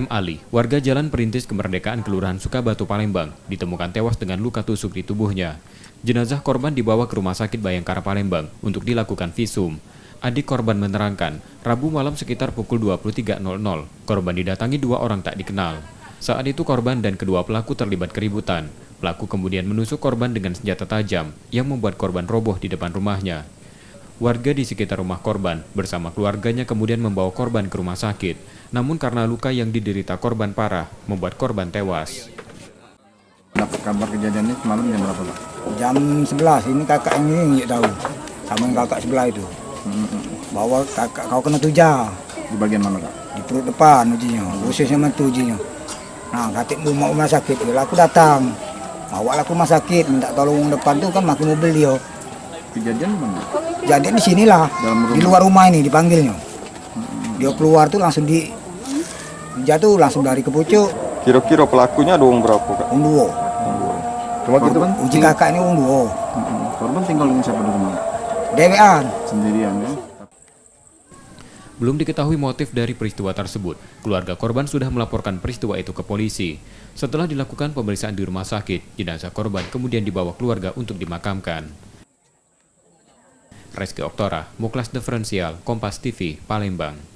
M. Ali, warga Jalan Perintis Kemerdekaan Kelurahan Sukabatu, Palembang, ditemukan tewas dengan luka tusuk di tubuhnya. Jenazah korban dibawa ke Rumah Sakit Bayangkara Palembang untuk dilakukan visum. Adik korban menerangkan, Rabu malam sekitar pukul 23.00, korban didatangi dua orang tak dikenal. Saat itu korban dan kedua pelaku terlibat keributan. Pelaku kemudian menusuk korban dengan senjata tajam yang membuat korban roboh di depan rumahnya. Warga di sekitar rumah korban bersama keluarganya kemudian membawa korban ke rumah sakit. Namun karena luka yang diderita korban parah, membuat korban tewas. Dapat kabar kejadian ini semalam jam berapa, Pak? Jam 11, ini kakak ini tahu. Sama yang kakak sebelah itu. Bahwa kakak kau kena tuja. Di bagian mana, Pak? Di perut depan ujinya, khususnya mentu ujinya. Nah, katik rumah sakit, aku datang. Bawa aku rumah sakit, minta tolong depan tuh kan makin mobil dia. Kejadian mana? Jadi di sinilah, di luar rumah ini dipanggilnya. Dia keluar tuh langsung jatuh langsung dari ke pucuk. Kira-kira pelakunya ada berapa, Kak? Dua. Coba kita Uji kakak ini dua. Korban tinggal dengan siapa di rumah? Dewean. Sendirian ya? Belum diketahui motif dari peristiwa tersebut. Keluarga korban sudah melaporkan peristiwa itu ke polisi. Setelah dilakukan pemeriksaan di rumah sakit, jenazah korban kemudian dibawa keluarga untuk dimakamkan. Reski Oktora, Muklas Diferensial, Kompas TV, Palembang.